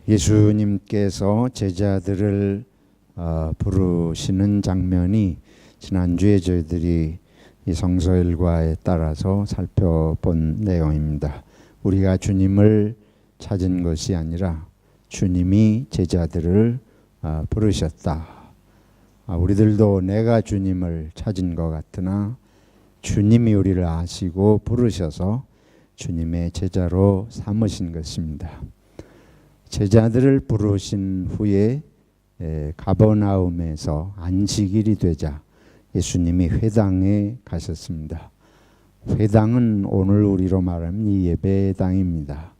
예수님께서 제자들을 부르시는 장면이 지난주에 저희들이 이 성서 일과에 따라서 살펴본 내용입니다. 우리가 주님을 찾은 것이 아니라 주님이 제자들을 부르셨다. 우리들도 내가 주님을 찾은 것 같으나 주님이 우리를 아시고 부르셔서 주님의 제자로 삼으신 것입니다. 제자들을 부르신 후에 가버나움에서 안식일이 되자 예수님이 회당에 가셨습니다. 회당은 오늘 우리로 말하면 이 예배당입니다.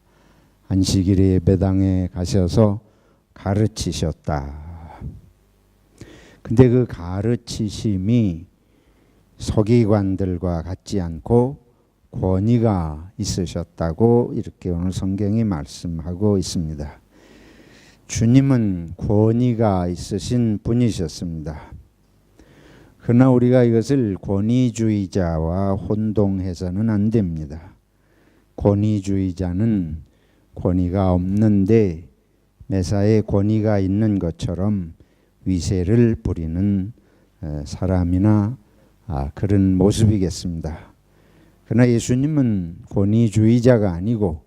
안식일에 예배당에 가셔서 가르치셨다. 근데 그 가르치심이 서기관들과 같지 않고 권위가 있으셨다고 이렇게 오늘 성경이 말씀하고 있습니다. 주님은 권위가 있으신 분이셨습니다. 그러나 우리가 이것을 권위주의자와 혼동해서는 안 됩니다. 권위주의자는 권위가 없는데 매사에 권위가 있는 것처럼 위세를 부리는 사람이나 그런 모습이겠습니다. 그러나 예수님은 권위주의자가 아니고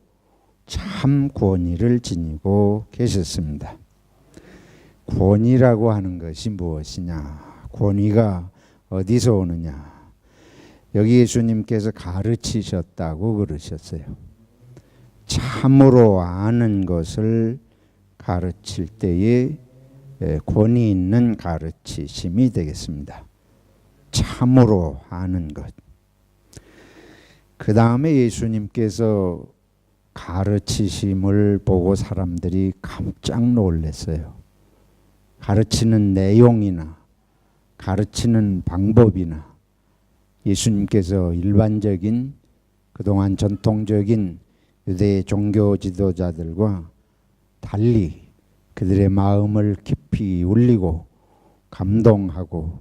참 권위를 지니고 계셨습니다. 권위라고 하는 것이 무엇이냐? 권위가 어디서 오느냐? 여기 예수님께서 가르치셨다고 그러셨어요. 참으로 아는 것을 가르칠 때에 권위 있는 가르치심이 되겠습니다. 참으로 아는 것. 그 다음에 예수님께서 가르치심을 보고 사람들이 깜짝 놀랐어요. 가르치는 내용이나 가르치는 방법이나 예수님께서 일반적인 그동안 전통적인 유대 종교 지도자들과 달리 그들의 마음을 깊이 울리고 감동하고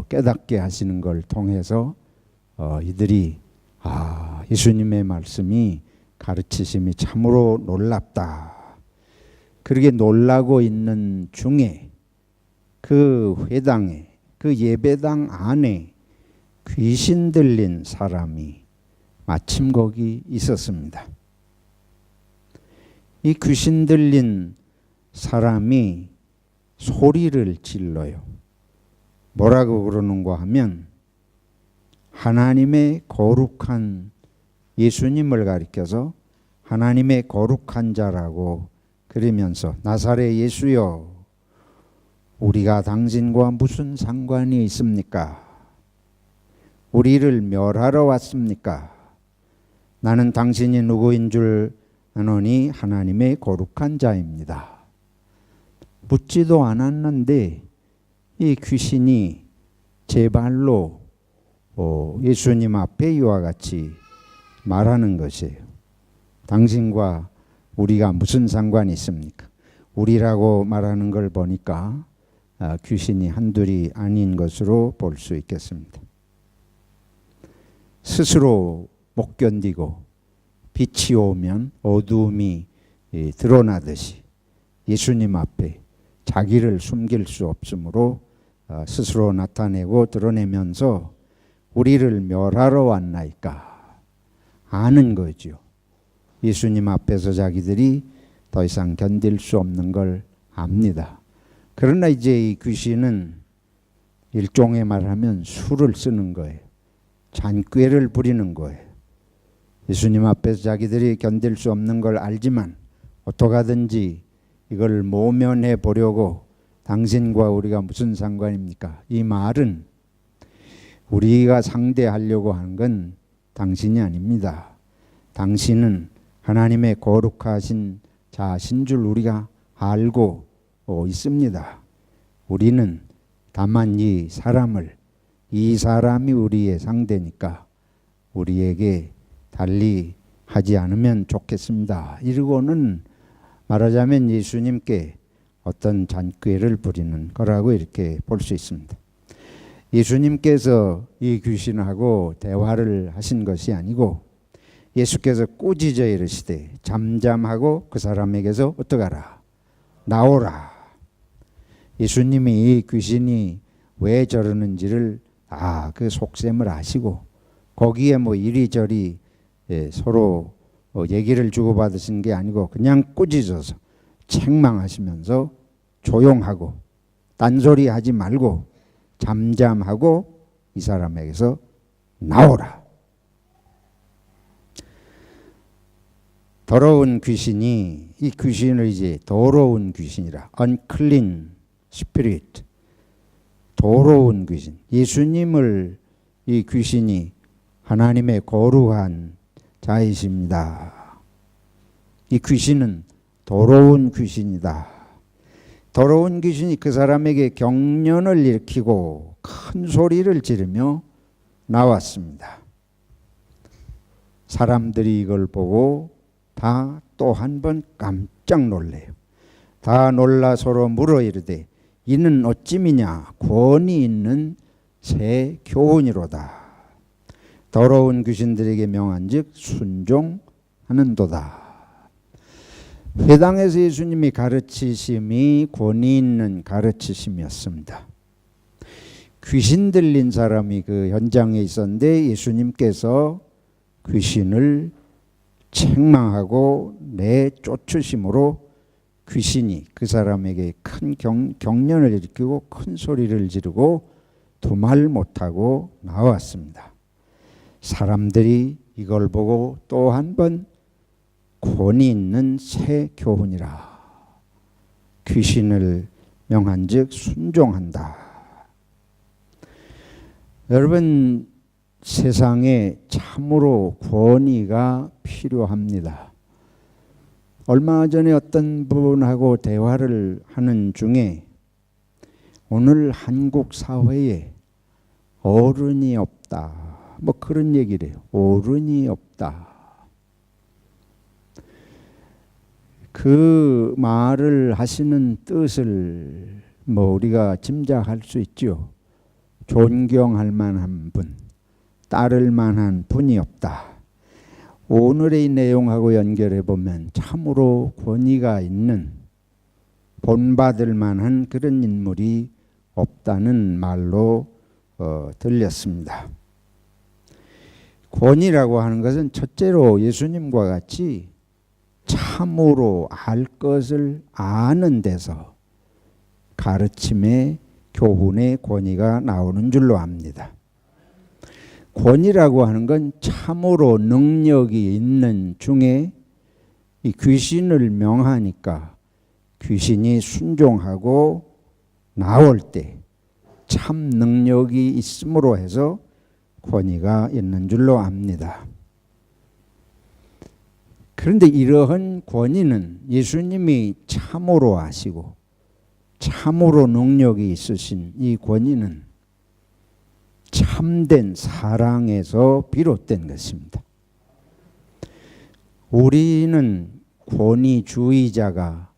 깨닫게 하시는 걸 통해서 이들이 예수님의 말씀이 가르치심이 참으로 놀랍다. 그렇게 놀라고 있는 중에 그 회당에 그 예배당 안에 귀신 들린 사람이 마침 거기 있었습니다. 이 귀신 들린 사람이 소리를 질러요. 뭐라고 그러는가 하면 하나님의 거룩한 예수님을 가리켜서 하나님의 거룩한 자라고 그러면서 나사렛 예수여, 우리가 당신과 무슨 상관이 있습니까? 우리를 멸하러 왔습니까? 나는 당신이 누구인 줄 아노니 하나님의 거룩한 자입니다. 묻지도 않았는데 이 귀신이 제 발로 예수님 앞에 이와 같이 말하는 것이에요. 당신과 우리가 무슨 상관이 있습니까? 우리라고 말하는 걸 보니까 귀신이 한둘이 아닌 것으로 볼 수 있겠습니다. 스스로 못 견디고 빛이 오면 어두움이 드러나듯이 예수님 앞에 자기를 숨길 수 없으므로 스스로 나타내고 드러내면서 우리를 멸하러 왔나이까 아는 거죠. 예수님 앞에서 자기들이 더 이상 견딜 수 없는 걸 압니다. 그러나 이제 이 귀신은 일종의 말하면 수를 쓰는 거예요. 잔꾀를 부리는 거예요. 예수님 앞에서 자기들이 견딜 수 없는 걸 알지만 어떡하든지 이걸 모면해 보려고 당신과 우리가 무슨 상관입니까? 이 말은 우리가 상대하려고 하는 건 당신이 아닙니다. 당신은 하나님의 거룩하신 자신 줄 우리가 알고 있습니다. 우리는 다만 이 사람이 우리의 상대니까 우리에게 달리 하지 않으면 좋겠습니다. 이러고는 말하자면 예수님께 어떤 잔꾀를 부리는 거라고 이렇게 볼 수 있습니다. 예수님께서 이 귀신하고 대화를 하신 것이 아니고 예수께서 꾸짖어 이르시되 잠잠하고 그 사람에게서 어떡하라? 나오라. 예수님이 이 귀신이 왜 저러는지를 그 속셈을 아시고 거기에 뭐 이리저리 서로 얘기를 주고받으신 게 아니고 그냥 꾸짖어서 책망하시면서 조용하고 딴소리 하지 말고 잠잠하고 이 사람에게서 나오라. 더러운 귀신이 이 귀신을 이제 더러운 귀신이라 unclean spirit 더러운 귀신 예수님을 이 귀신이 하나님의 거룩한 자이십니다. 이 귀신은 더러운 귀신이다. 더러운 귀신이 그 사람에게 경련을 일으키고 큰 소리를 지르며 나왔습니다. 사람들이 이걸 보고 다 또 한 번 깜짝 놀래요. 다 놀라 서로 물어 이르되 이는 어찌미냐 권위 있는 새 교훈이로다. 더러운 귀신들에게 명한즉 순종하는도다. 회당에서 예수님이 가르치심이 권위 있는 가르치심이었습니다. 귀신 들린 사람이 그 현장에 있었는데 예수님께서 귀신을 책망하고 내쫓으심으로 귀신이 그 사람에게 큰 경련을 일으키고 큰 소리를 지르고 두말 못하고 나왔습니다. 사람들이 이걸 보고 또 한 번 권위 있는 새 교훈이라 귀신을 명한즉 순종한다. 여러분 세상에 참으로 권위가 필요합니다. 얼마 전에 어떤 분하고 대화를 하는 중에 오늘 한국 사회에 어른이 없다. 뭐 그런 얘기를 해요. 어른이 없다. 그 말을 하시는 뜻을 뭐 우리가 짐작할 수 있죠. 존경할 만한 분, 따를 만한 분이 없다. 오늘의 이 내용하고 연결해 보면 참으로 권위가 있는 본받을 만한 그런 인물이 없다는 말로 들렸습니다. 권위라고 하는 것은 첫째로 예수님과 같이 참으로 알 것을 아는 데서 가르침의 교훈의 권위가 나오는 줄로 압니다. 권위라고 하는 건 참으로 능력이 있는 중에 이 귀신을 명하니까 귀신이 순종하고 나올 때 참 능력이 있음으로 해서 권위가 있는 줄로 압니다. 그런데 이러한 권위는 예수님이 참으로 아시고 참으로 능력이 있으신 이 권위는 참된 사랑에서 비롯된 것입니다. 우리는 권위주의자가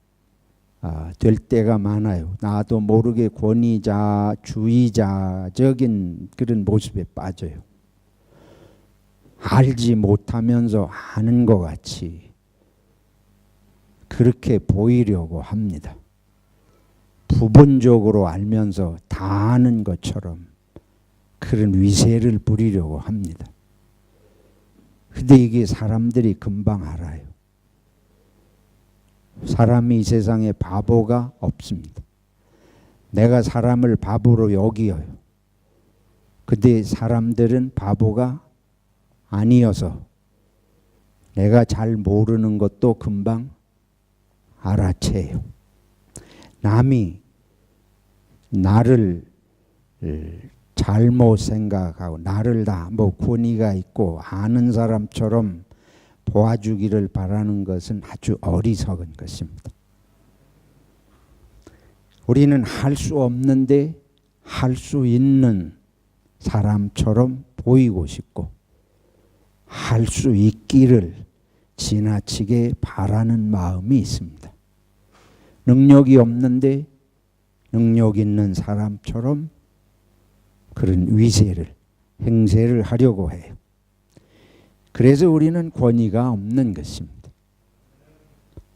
될 때가 많아요. 나도 모르게 권위주의자적인 그런 모습에 빠져요. 알지 못하면서 아는 것 같이 그렇게 보이려고 합니다. 부분적으로 알면서 다 아는 것처럼 그런 위세를 부리려고 합니다. 근데 이게 사람들이 금방 알아요. 사람이 이 세상에 바보가 없습니다. 내가 사람을 바보로 여겨요. 근데 사람들은 바보가 아니어서 내가 잘 모르는 것도 금방 알아채요. 남이 나를 잘못 생각하고 나를 다 뭐 권위가 있고 아는 사람처럼 도와주기를 바라는 것은 아주 어리석은 것입니다. 우리는 할 수 없는데 할 수 있는 사람처럼 보이고 싶고 할 수 있기를 지나치게 바라는 마음이 있습니다. 능력이 없는데 능력 있는 사람처럼 그런 위세를 행세를 하려고 해요. 그래서 우리는 권위가 없는 것입니다.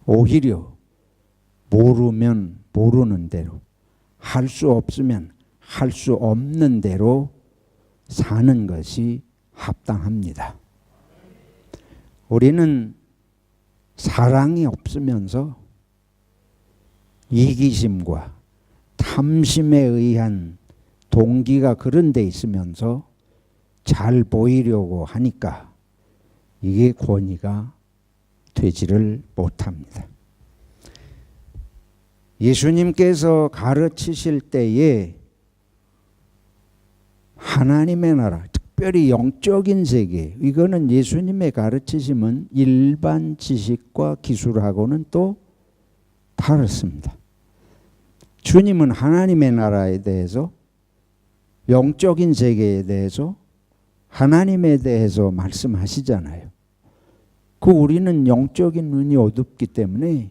오히려 모르면 모르는 대로, 할 수 없으면 할 수 없는 대로 사는 것이 합당합니다. 우리는 사랑이 없으면서 이기심과 탐심에 의한 동기가 그런 데 있으면서 잘 보이려고 하니까 이게 권위가 되지를 못합니다. 예수님께서 가르치실 때에 하나님의 나라, 특별히 영적인 세계, 이거는 예수님의 가르치심은 일반 지식과 기술하고는 또 다릅니다. 주님은 하나님의 나라에 대해서, 영적인 세계에 대해서, 하나님에 대해서 말씀하시잖아요. 우리는 영적인 눈이 어둡기 때문에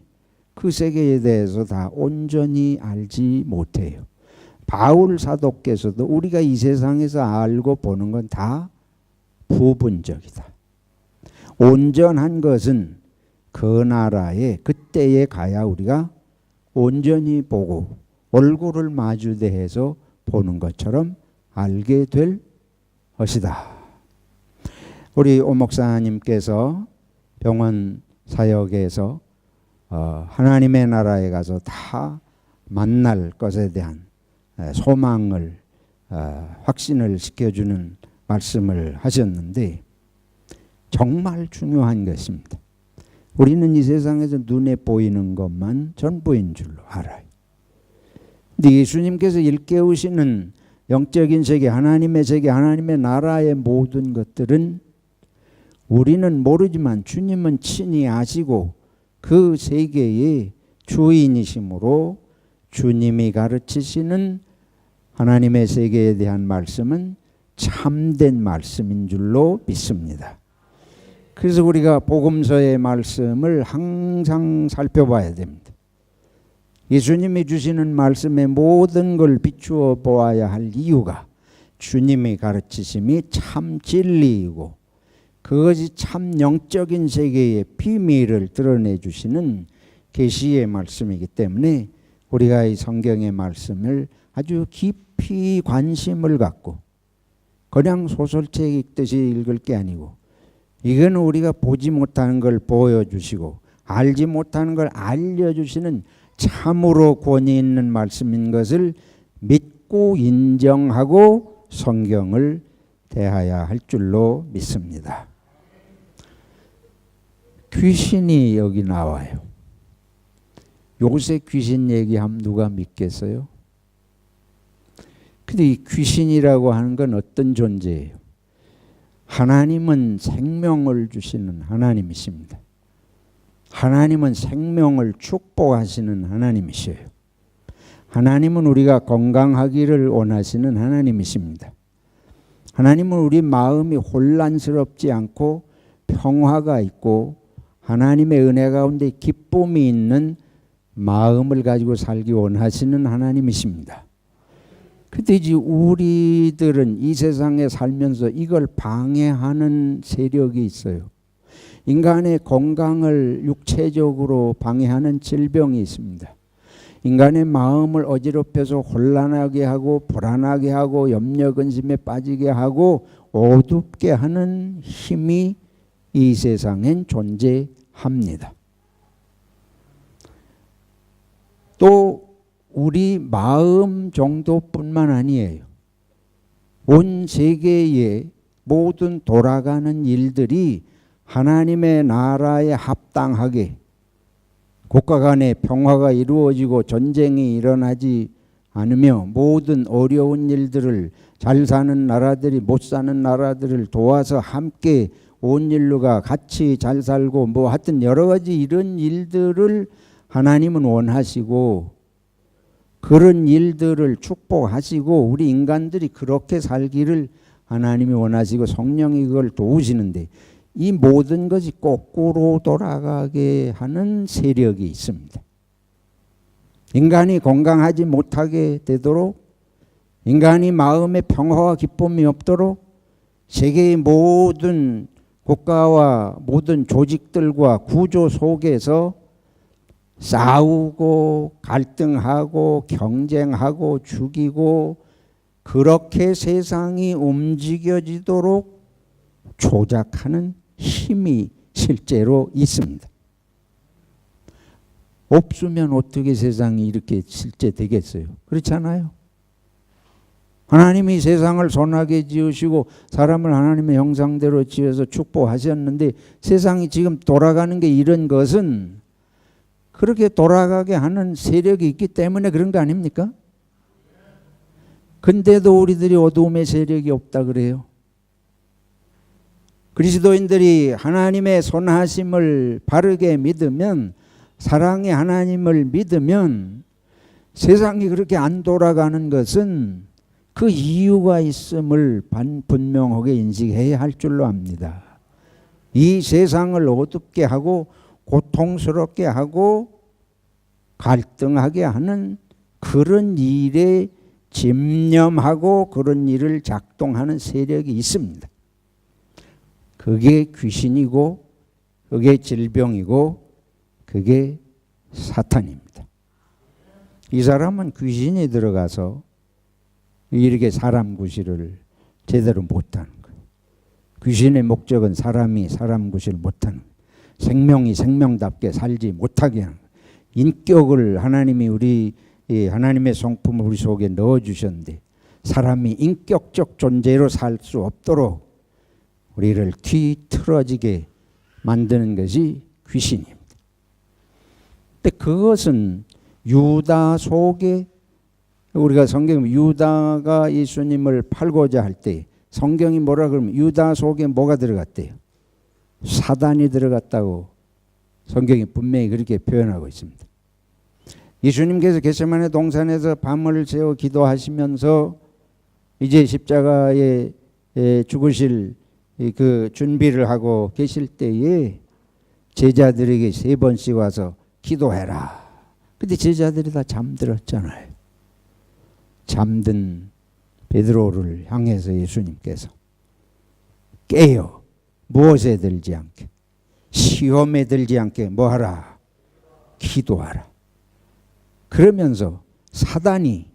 그 세계에 대해서 다 온전히 알지 못해요. 바울 사도께서도 우리가 이 세상에서 알고 보는 건 다 부분적이다. 온전한 것은 그 나라에 그때에 가야 우리가 온전히 보고 얼굴을 마주대해서 보는 것처럼 알게 될 것이다. 우리 오 목사님께서 병원 사역에서 하나님의 나라에 가서 다 만날 것에 대한 소망을 확신을 시켜주는 말씀을 하셨는데 정말 중요한 것입니다. 우리는 이 세상에서 눈에 보이는 것만 전부인 줄로 알아요. 근데 예수님께서 일깨우시는 영적인 세계, 하나님의 세계, 하나님의 나라의 모든 것들은 우리는 모르지만 주님은 친히 아시고 그 세계의 주인이시므로 주님이 가르치시는 하나님의 세계에 대한 말씀은 참된 말씀인 줄로 믿습니다. 그래서 우리가 복음서의 말씀을 항상 살펴봐야 됩니다. 예수님이 주시는 말씀의 모든 걸 비추어 보아야 할 이유가 주님의 가르치심이 참 진리이고 그것이 참 영적인 세계의 비밀을 드러내 주시는 계시의 말씀이기 때문에 우리가 이 성경의 말씀을 아주 깊이 관심을 갖고 그냥 소설책 읽듯이 읽을 게 아니고 이건 우리가 보지 못하는 걸 보여주시고 알지 못하는 걸 알려주시는 참으로 권위 있는 말씀인 것을 믿고 인정하고 성경을 대해야 할 줄로 믿습니다. 귀신이 여기 나와요. 요새 귀신 얘기하면 누가 믿겠어요? 근데 이 귀신이라고 하는 건 어떤 존재예요? 하나님은 생명을 주시는 하나님이십니다. 하나님은 생명을 축복하시는 하나님이셔요. 하나님은 우리가 건강하기를 원하시는 하나님이십니다. 하나님은 우리 마음이 혼란스럽지 않고 평화가 있고 하나님의 은혜 가운데 기쁨이 있는 마음을 가지고 살기 원하시는 하나님이십니다. 근데 이제 우리들은 이 세상에 살면서 이걸 방해하는 세력이 있어요. 인간의 건강을 육체적으로 방해하는 질병이 있습니다. 인간의 마음을 어지럽혀서 혼란하게 하고 불안하게 하고 염려 근심에 빠지게 하고 어둡게 하는 힘이 이 세상엔 존재합니다. 또 우리 마음 정도뿐만 아니에요. 온 세계의 모든 돌아가는 일들이 하나님의 나라에 합당하게 국가 간의 평화가 이루어지고 전쟁이 일어나지 않으며 모든 어려운 일들을 잘 사는 나라들이 못 사는 나라들을 도와서 함께 온 인류가 같이 잘 살고 뭐 하여튼 여러 가지 이런 일들을 하나님은 원하시고 그런 일들을 축복하시고 우리 인간들이 그렇게 살기를 하나님이 원하시고 성령이 그걸 도우시는데 이 모든 것이 거꾸로 돌아가게 하는 세력이 있습니다. 인간이 건강하지 못하게 되도록 인간이 마음에 평화와 기쁨이 없도록 세계의 모든 국가와 모든 조직들과 구조 속에서 싸우고 갈등하고 경쟁하고 죽이고 그렇게 세상이 움직여지도록 조작하는 힘이 실제로 있습니다. 없으면 어떻게 세상이 이렇게 실제 되겠어요? 그렇잖아요. 하나님이 세상을 선하게 지으시고 사람을 하나님의 형상대로 지어서 축복하셨는데 세상이 지금 돌아가는 게 이런 것은 그렇게 돌아가게 하는 세력이 있기 때문에 그런 거 아닙니까? 근데도 우리들이 어두움의 세력이 없다 그래요. 그리스도인들이 하나님의 선하심을 바르게 믿으면, 사랑의 하나님을 믿으면 세상이 그렇게 안 돌아가는 것은 그 이유가 있음을 분명하게 인식해야 할 줄로 압니다. 이 세상을 어둡게 하고 고통스럽게 하고 갈등하게 하는 그런 일에 집념하고 그런 일을 작동하는 세력이 있습니다. 그게 귀신이고 그게 질병이고 그게 사탄입니다. 이 사람은 귀신이 들어가서 이렇게 사람 구실을 제대로 못하는 거예요. 귀신의 목적은 사람이 사람 구실 못하는 거예요. 생명이 생명답게 살지 못하게 하는 거예요. 인격을 하나님이 하나님의 성품을 우리 속에 넣어주셨는데 사람이 인격적 존재로 살 수 없도록 우리를 뒤틀어지게 만드는 것이 귀신입니다. 근데 그것은 유다 속에, 우리가 성경 유다가 예수님을 팔고자 할 때 성경이 뭐라 그러면 유다 속에 뭐가 들어갔대요? 사단이 들어갔다고 성경이 분명히 그렇게 표현하고 있습니다. 예수님께서 겟세마네 동산에서 밤을 새워 기도하시면서 이제 십자가에 죽으실 그 준비를 하고 계실 때에 제자들에게 3번씩 와서 기도해라. 근데 제자들이 다 잠들었잖아요. 잠든 베드로를 향해서 예수님께서 깨요. 무엇에 들지 않게, 시험에 들지 않게 뭐하라? 기도하라. 그러면서 사단이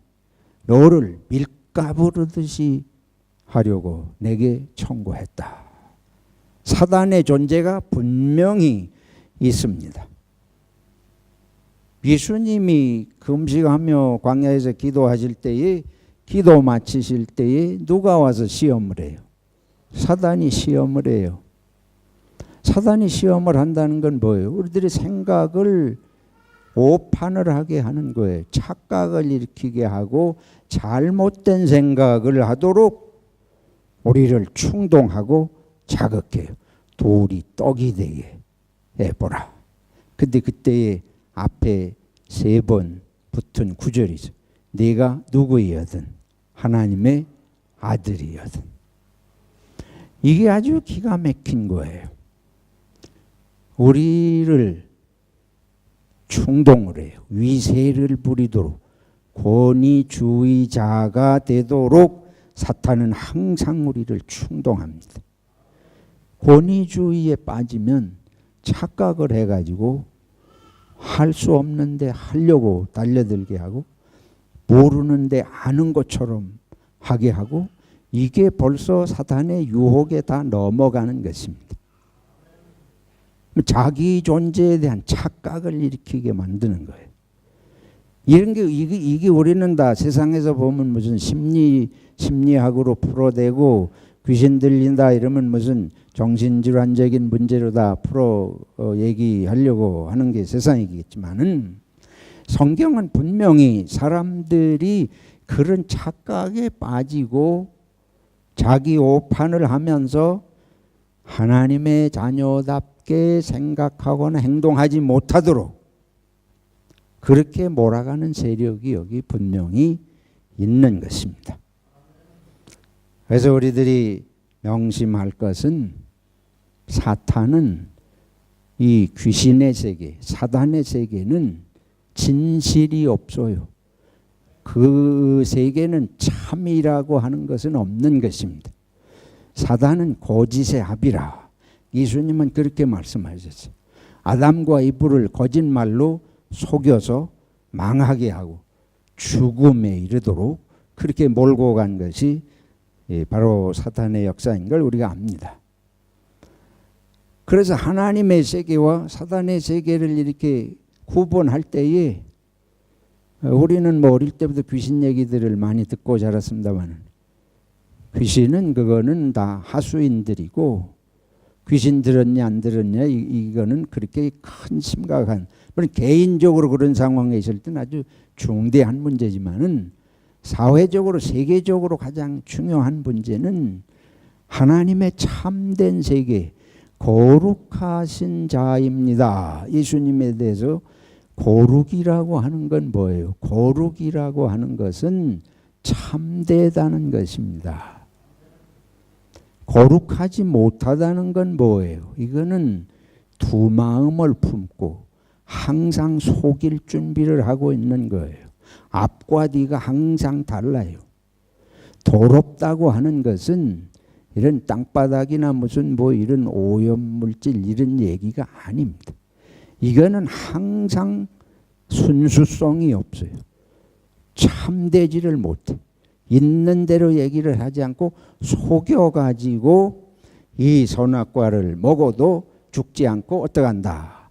너를 밀가부르듯이 하려고 내게 청구했다. 사단의 존재가 분명히 있습니다. 예수님이 금식하며 광야에서 기도하실 때에, 기도 마치실 때에 누가 와서 시험을 해요? 사단이 시험을 해요. 사단이 시험을 한다는 건 뭐예요? 우리들의 생각을 오판을 하게 하는 거예요. 착각을 일으키게 하고 잘못된 생각을 하도록 우리를 충동하고 자극해요. 돌이 떡이 되게 해보라. 근데 그때에 앞에 3번 붙은 구절이죠. 네가 누구이여든 하나님의 아들이여든. 이게 아주 기가 막힌 거예요. 우리를 충동을 해요. 위세를 부리도록, 권위주의자가 되도록 사탄은 항상 우리를 충동합니다. 권위주의에 빠지면 착각을 해가지고 할 수 없는데 하려고 달려들게 하고, 모르는데 아는 것처럼 하게 하고, 이게 벌써 사탄의 유혹에 다 넘어가는 것입니다. 자기 존재에 대한 착각을 일으키게 만드는 거예요. 이런 게 이게 우리는 다 세상에서 보면 무슨 심리학으로 풀어대고 귀신 들린다 이러면 무슨 정신질환적인 문제로 다 얘기하려고 하는 게 세상이겠지만은, 성경은 분명히 사람들이 그런 착각에 빠지고 자기 오판을 하면서 하나님의 자녀답게 생각하거나 행동하지 못하도록 그렇게 몰아가는 세력이 여기 분명히 있는 것입니다. 그래서 우리들이 명심할 것은, 사탄은, 이 귀신의 세계, 사단의 세계는 진실이 없어요. 그 세계는 참이라고 하는 것은 없는 것입니다. 사단은 거짓의 합이라, 예수님은 그렇게 말씀하셨어요. 아담과 이브를 거짓말로 속여서 망하게 하고 죽음에 이르도록 그렇게 몰고 간 것이 바로 사탄의 역사인 걸 우리가 압니다. 그래서 하나님의 세계와 사탄의 세계를 이렇게 구분할 때에 우리는 뭐 어릴 때부터 귀신 얘기들을 많이 듣고 자랐습니다만 귀신은 그거는 다 하수인들이고 귀신 들었냐 안 들었냐 이거는 그렇게 큰 심각한 물론 개인적으로 그런 상황에 있을 때는 아주 중대한 문제지만은 사회적으로 세계적으로 가장 중요한 문제는 하나님의 참된 세계 거룩하신 자입니다. 예수님에 대해서 거룩이라고 하는 건 뭐예요? 거룩이라고 하는 것은 참되다는 것입니다. 거룩하지 못하다는 건 뭐예요? 이거는 두 마음을 품고 항상 속일 준비를 하고 있는 거예요. 앞과 뒤가 항상 달라요. 더럽다고 하는 것은 이런 땅바닥이나 무슨 뭐 이런 오염물질 이런 얘기가 아닙니다. 이거는 항상 순수성이 없어요. 참되지를 못해. 있는 대로 얘기를 하지 않고 속여가지고 이 선악과를 먹어도 죽지 않고 어떡한다?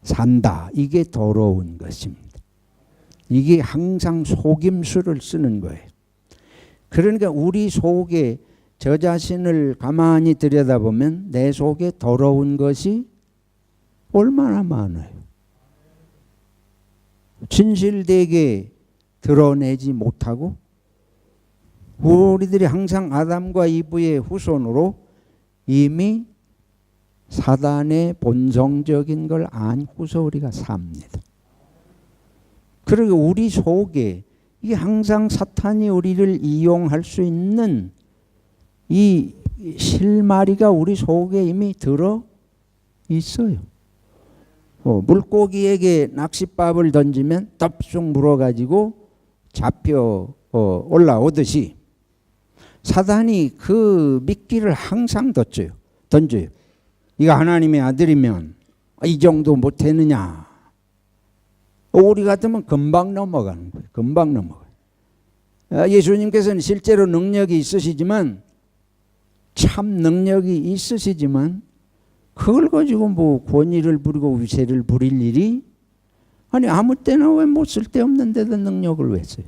산다. 이게 더러운 것입니다. 이게 항상 속임수를 쓰는 거예요. 그러니까 우리 속에 저 자신을 가만히 들여다보면 내 속에 더러운 것이 얼마나 많아요. 진실되게 드러내지 못하고 우리들이 항상 아담과 이브의 후손으로 이미 사단의 본성적인 걸 안고서 우리가 삽니다. 그리고 우리 속에 이게 항상 사탄이 우리를 이용할 수 있는 이 실마리가 우리 속에 이미 들어 있어요. 물고기에게 낚싯밥을 던지면 덥쑥 물어가지고 잡혀 올라오듯이 사단이 그 미끼를 항상 던져요. 네가 하나님의 아들이면 이 정도 못했느냐. 우리 같으면 금방 넘어가는 거예요. 금방 넘어가요. 예수님께서는 실제로 능력이 있으시지만 참 능력이 있으시지만 그걸 가지고 뭐 권위를 부리고 위세를 부릴 일이 아니 아무 때나 왜 못 쓸데없는 데다 능력을 왜 써요?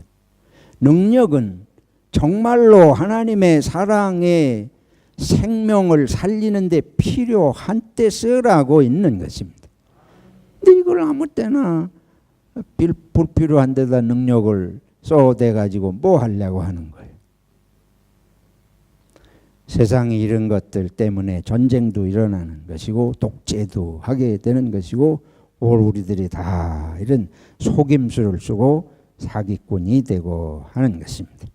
능력은 정말로 하나님의 사랑의 생명을 살리는 데 필요한 때 쓰라고 있는 것입니다. 근데 이걸 아무 때나 불필요한 데다 능력을 쏟아 가지고 뭐 하려고 하는 거예요. 세상에 이런 것들 때문에 전쟁도 일어나는 것이고 독재도 하게 되는 것이고 우리들이 다 이런 속임수를 쓰고 사기꾼이 되고 하는 것입니다.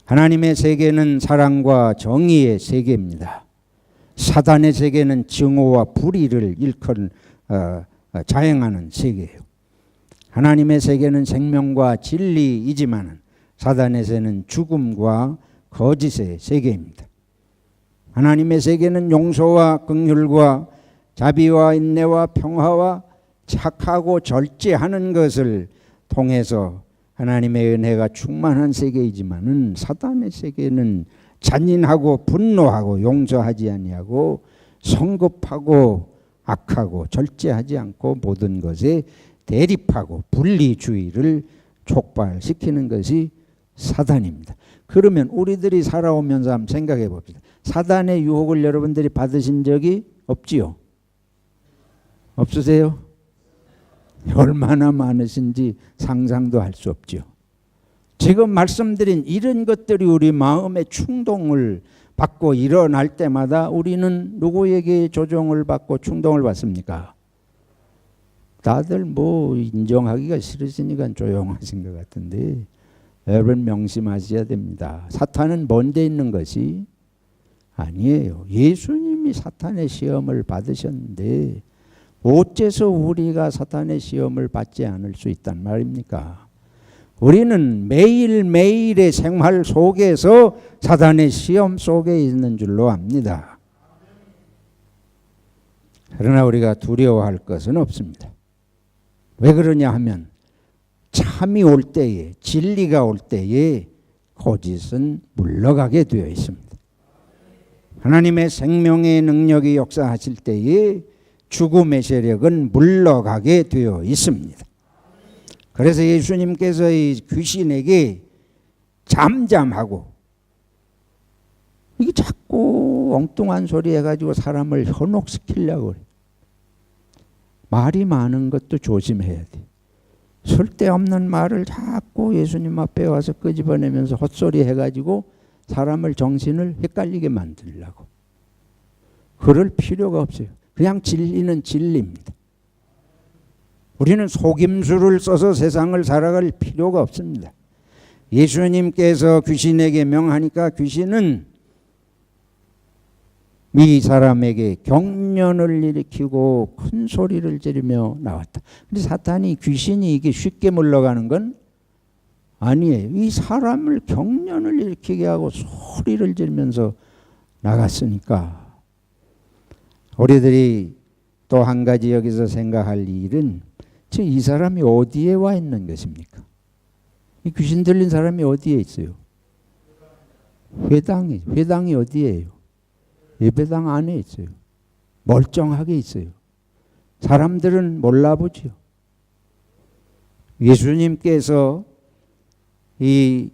하나님의 세계는 사랑과 정의의 세계입니다. 사단의 세계는 증오와 불의를 일컬은 자행하는 세계예요. 하나님의 세계는 생명과 진리이지만 사단의 세계는 죽음과 거짓의 세계입니다. 하나님의 세계는 용서와 긍휼과 자비와 인내와 평화와 착하고 절제하는 것을 통해서 하나님의 은혜가 충만한 세계이지만은 사단의 세계는 잔인하고 분노하고 용서하지 아니하고 성급하고 악하고 절제하지 않고 모든 것에 대립하고 분리주의를 촉발시키는 것이 사단입니다. 그러면 우리들이 살아오면서 한번 생각해 봅시다. 사단의 유혹을 여러분들이 받으신 적이 없지요? 없으세요? 얼마나 많으신지 상상도 할 수 없죠. 지금 말씀드린 이런 것들이 우리 마음의 충동을 받고 일어날 때마다 우리는 누구에게 조종을 받고 충동을 받습니까? 다들 뭐 인정하기가 싫으시니까 조용하신 것 같은데 여러분 명심하셔야 됩니다. 사탄은 먼 데 있는 것이 아니에요. 예수님이 사탄의 시험을 받으셨는데 어째서 우리가 사탄의 시험을 받지 않을 수 있단 말입니까? 우리는 매일매일의 생활 속에서 사탄의 시험 속에 있는 줄로 압니다. 그러나 우리가 두려워할 것은 없습니다. 왜 그러냐 하면 참이 올 때에, 진리가 올 때에 거짓은 물러가게 되어 있습니다. 하나님의 생명의 능력이 역사하실 때에 죽음의 세력은 물러가게 되어 있습니다. 그래서 예수님께서 이 귀신에게 잠잠하고, 이게 자꾸 엉뚱한 소리 해가지고 사람을 현혹시키려고 그래요. 말이 많은 것도 조심해야 돼. 쓸데없는 말을 자꾸 예수님 앞에 와서 끄집어내면서 헛소리 해가지고 사람을 정신을 헷갈리게 만들려고. 그럴 필요가 없어요. 그냥 진리는 진리입니다. 우리는 속임수를 써서 세상을 살아갈 필요가 없습니다. 예수님께서 귀신에게 명하니까 귀신은 이 사람에게 경련을 일으키고 큰 소리를 지르며 나왔다. 근데 사탄이, 귀신이 이게 쉽게 물러가는 건 아니에요. 이 사람을 경련을 일으키게 하고 소리를 지르면서 나갔으니까. 우리들이 또 한 가지 여기서 생각할 일은, 지금 이 사람이 어디에 와 있는 것입니까? 이 귀신 들린 사람이 어디에 있어요? 회당이 어디예요? 예배당 안에 있어요. 멀쩡하게 있어요. 사람들은 몰라보지요. 예수님께서 이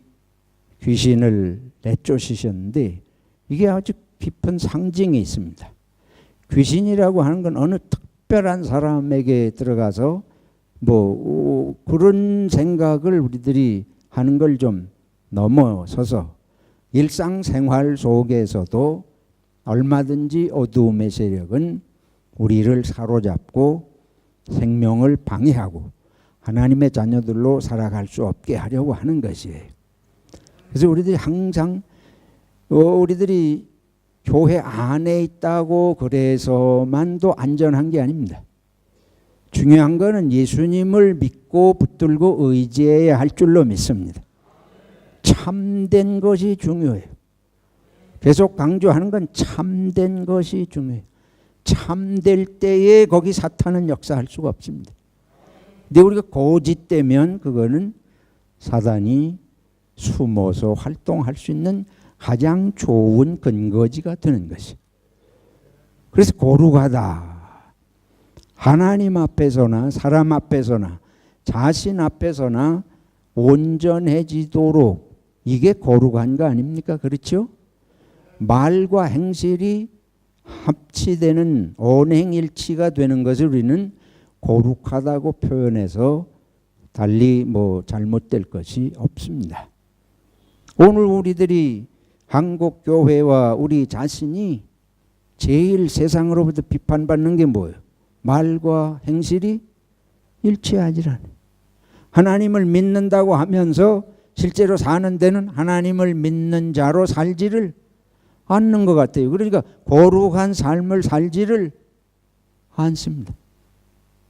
귀신을 내쫓으셨는데 이게 아주 깊은 상징이 있습니다. 귀신이라고 하는 건 어느 특별한 사람에게 들어가서 뭐 그런 생각을 우리들이 하는 걸 좀 넘어서서 일상생활 속에서도 얼마든지 어두움의 세력은 우리를 사로잡고 생명을 방해하고 하나님의 자녀들로 살아갈 수 없게 하려고 하는 것이에요. 그래서 우리들이 항상 우리들이 교회 안에 있다고 그래서만도 안전한 게 아닙니다. 중요한 거는 예수님을 믿고 붙들고 의지해야 할 줄로 믿습니다. 참된 것이 중요해요. 계속 강조하는 건 참된 것이 중요해요. 참될 때에 거기 사탄은 역사할 수가 없습니다. 근데 우리가 거짓되면 그거는 사단이 숨어서 활동할 수 있는 가장 좋은 근거지가 되는 것이. 그래서 거룩하다. 하나님 앞에서나 사람 앞에서나 자신 앞에서나 온전해지도록, 이게 거룩한 거 아닙니까? 그렇죠? 말과 행실이 합치되는 언행일치가 되는 것을 우리는 거룩하다고 표현해서 달리 뭐 잘못될 것이 없습니다. 오늘 우리들이 한국 교회와 우리 자신이 제일 세상으로부터 비판받는 게 뭐예요? 말과 행실이 일치하지 않아요. 하나님을 믿는다고 하면서 실제로 사는 데는 하나님을 믿는 자로 살지를 않는 것 같아요. 그러니까 거룩한 삶을 살지를 않습니다.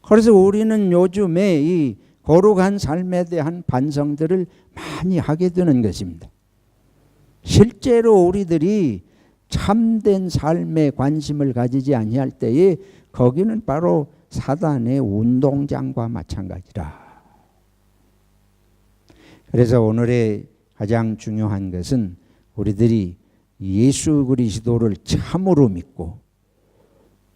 그래서 우리는 요즘에 이 거룩한 삶에 대한 반성들을 많이 하게 되는 것입니다. 실제로 우리들이 참된 삶에 관심을 가지지 아니할 때에 거기는 바로 사단의 운동장과 마찬가지라. 그래서 오늘의 가장 중요한 것은 우리들이 예수 그리스도를 참으로 믿고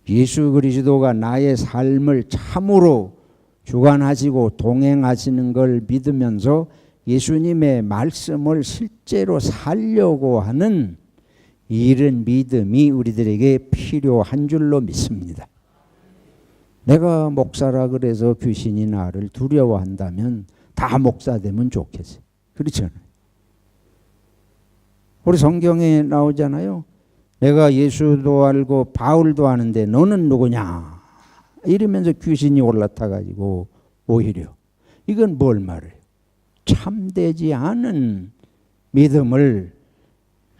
예수 그리스도가 나의 삶을 참으로 주관하시고 동행하시는 걸 믿으면서 예수님의 말씀을 실제로 살려고 하는 이런 믿음이 우리들에게 필요한 줄로 믿습니다. 내가 목사라 그래서 귀신이 나를 두려워한다면 다 목사 되면 좋겠어요. 그렇지 않아요? 우리 성경에 나오잖아요. 내가 예수도 알고 바울도 아는데 너는 누구냐? 이러면서 귀신이 올라타가지고 오히려 이건 뭘 말해요? 참되지 않은 믿음을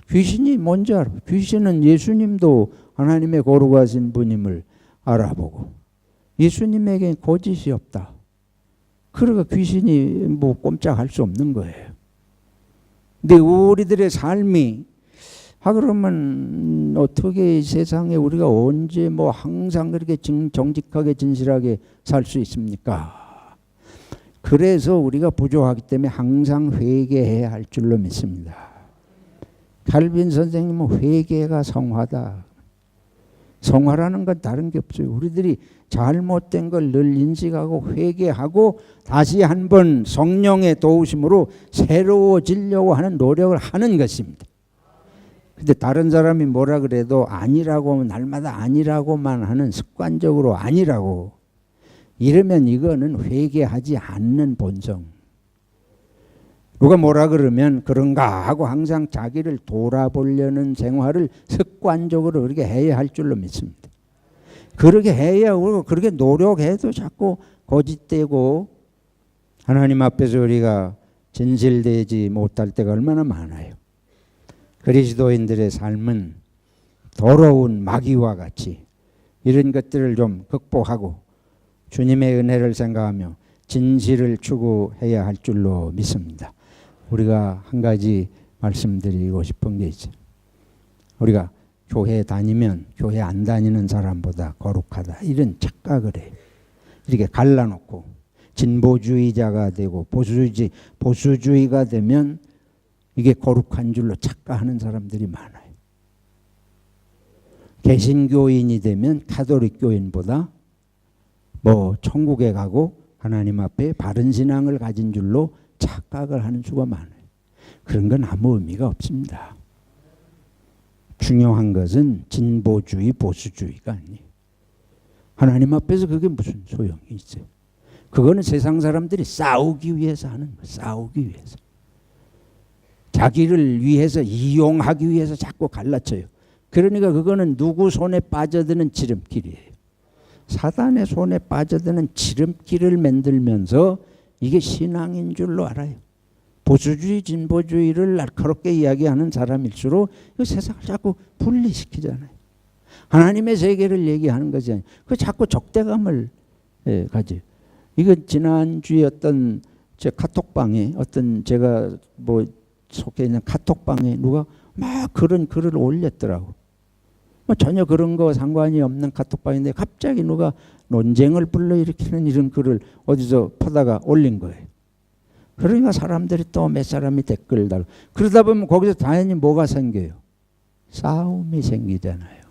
귀신이 뭔지 알아. 귀신은 예수님도 하나님의 거룩하신 분임을 알아보고 예수님에게 거짓이 없다. 그러니까 귀신이 뭐 꼼짝할 수 없는 거예요. 근데 우리들의 삶이 그러면 어떻게 이 세상에 우리가 언제 뭐 항상 그렇게 정직하게 진실하게 살 수 있습니까? 그래서 우리가 부족하기 때문에 항상 회개해야 할 줄로 믿습니다. 칼빈 선생님은 회개가 성화다. 성화라는 건 다른 게 없어요. 우리들이 잘못된 걸 늘 인식하고 회개하고 다시 한번 성령의 도우심으로 새로워지려고 하는 노력을 하는 것입니다. 근데 다른 사람이 뭐라 그래도 아니라고 하면 날마다 아니라고만 하는 습관적으로 아니라고 이러면 이거는 회개하지 않는 본성. 누가 뭐라 그러면 그런가 하고 항상 자기를 돌아보려는 생활을 습관적으로 그렇게 해야 할 줄로 믿습니다. 그렇게 해야 하고 그렇게 노력해도 자꾸 거짓되고 하나님 앞에서 우리가 진실되지 못할 때가 얼마나 많아요. 그리스도인들의 삶은 더러운 마귀와 같이 이런 것들을 좀 극복하고 주님의 은혜를 생각하며 진실을 추구해야 할 줄로 믿습니다. 우리가 한 가지 말씀드리고 싶은 게 있어요. 우리가 교회 다니면 교회 안 다니는 사람보다 거룩하다 이런 착각을 해요. 이렇게 갈라놓고 진보주의자가 되고 보수주의가 되면 이게 거룩한 줄로 착각하는 사람들이 많아요. 개신교인이 되면 가톨릭 교인보다 뭐 천국에 가고 하나님 앞에 바른 신앙을 가진 줄로 착각을 하는 수가 많아요. 그런 건 아무 의미가 없습니다. 중요한 것은 진보주의, 보수주의가 아니에요. 하나님 앞에서 그게 무슨 소용이 있어요. 그거는 세상 사람들이 싸우기 위해서 하는 거예요. 싸우기 위해서. 자기를 위해서 이용하기 위해서 자꾸 갈라쳐요. 그러니까 그거는 누구 손에 빠져드는 지름길이에요. 사단의 손에 빠져드는 지름길을 만들면서 이게 신앙인 줄로 알아요. 보수주의, 진보주의를 날카롭게 이야기하는 사람일수록 이 세상을 자꾸 분리시키잖아요. 하나님의 세계를 얘기하는 것이 아니에요. 그 자꾸 적대감을 가져요. 이거 지난주에 어떤 제 카톡방에 어떤 제가 뭐 속해 있는 카톡방에 누가 막 그런 글을 올렸더라고. 뭐 전혀 그런 거 상관이 없는 카톡방인데 갑자기 누가 논쟁을 불러일으키는 이런 글을 어디서 퍼다가 올린 거예요. 그러니까 사람들이 또 몇 사람이 댓글 달고 그러다 보면 거기서 당연히 뭐가 생겨요? 싸움이 생기잖아요.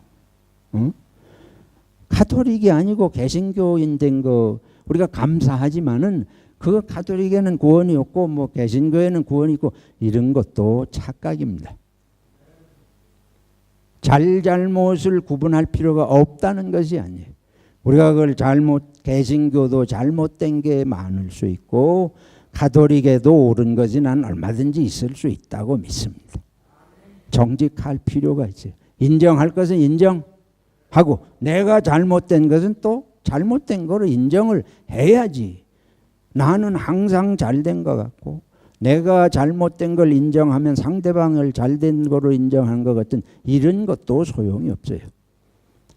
응? 가톨릭이 아니고 개신교인 된 거 우리가 감사하지만은 그 가톨릭에는 구원이 없고 뭐 개신교에는 구원이 있고 이런 것도 착각입니다. 잘못을 구분할 필요가 없다는 것이 아니에요. 우리가 그걸 개신교도 잘못된 게 많을 수 있고 가톨릭에도 옳은 것이 난 얼마든지 있을 수 있다고 믿습니다. 정직할 필요가 있어요. 인정할 것은 인정하고 내가 잘못된 것은 또 잘못된 거로 인정을 해야지. 나는 항상 잘된 것 같고 내가 잘못된 걸 인정하면 상대방을 잘된 거로 인정한 것 같은 이런 것도 소용이 없어요.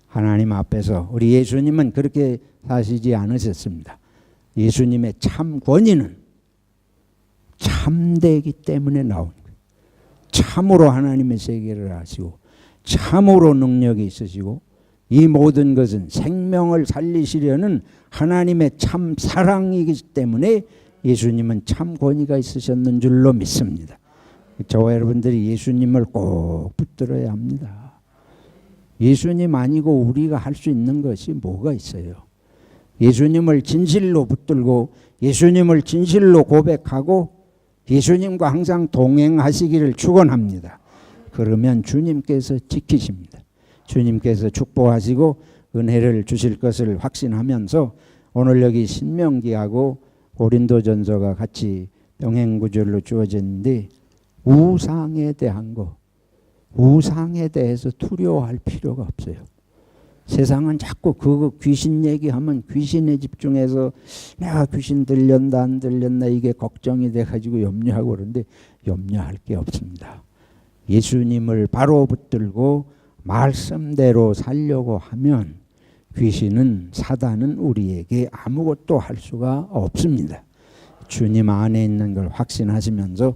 하나님 앞에서 우리 예수님은 그렇게 사시지 않으셨습니다. 예수님의 참 권위는 참되기 때문에 나온 거예요. 참으로 하나님의 세계를 아시고 참으로 능력이 있으시고 이 모든 것은 생명을 살리시려는 하나님의 참 사랑이기 때문에 예수님은 참 권위가 있으셨는 줄로 믿습니다. 저와 여러분들이 예수님을 꼭 붙들어야 합니다. 예수님 아니고 우리가 할 수 있는 것이 뭐가 있어요? 예수님을 진실로 붙들고 예수님을 진실로 고백하고 예수님과 항상 동행하시기를 축원합니다. 그러면 주님께서 지키십니다. 주님께서 축복하시고 은혜를 주실 것을 확신하면서 오늘 여기 신명기하고 고린도전서가 같이 병행구절로 주어졌는데 우상에 대한 거, 우상에 대해서 두려워할 필요가 없어요. 세상은 자꾸 그거 귀신 얘기하면 귀신에 집중해서 내가 귀신 들렸나 안 들렸나 이게 걱정이 돼가지고 염려하고 그러는데 염려할 게 없습니다. 예수님을 바로 붙들고 말씀대로 살려고 하면 귀신은 사단은 우리에게 아무것도 할 수가 없습니다. 주님 안에 있는 걸 확신하시면서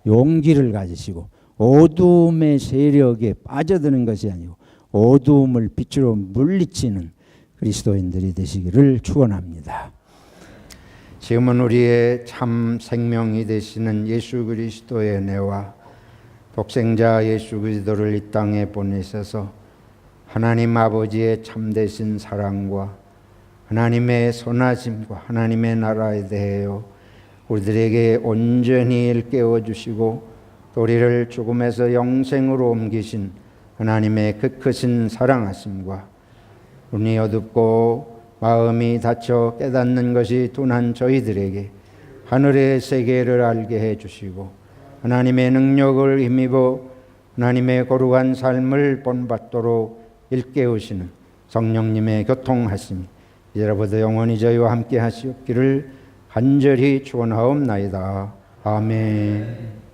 용기를 가지시고 어두움의 세력에 빠져드는 것이 아니고 어두움을 빛으로 물리치는 그리스도인들이 되시기를 축원합니다. 지금은 우리의 참 생명이 되시는 예수 그리스도의 은혜와 독생자 예수 그리스도를 이 땅에 보내셔서 하나님 아버지의 참되신 사랑과 하나님의 선하심과 하나님의 나라에 대하여 우리들에게 온전히 일깨워 주시고 또 우리를 죽음에서 영생으로 옮기신 하나님의 그 크신 사랑하심과 눈이 어둡고 마음이 닫혀 깨닫는 것이 둔한 저희들에게 하늘의 세계를 알게 해주시고 하나님의 능력을 힘입어 하나님의 거룩한 삶을 본받도록 일깨우시는 성령님의 교통하심이 이제로부터 영원히 저희와 함께 하시옵기를 간절히 축원하옵나이다. 아멘.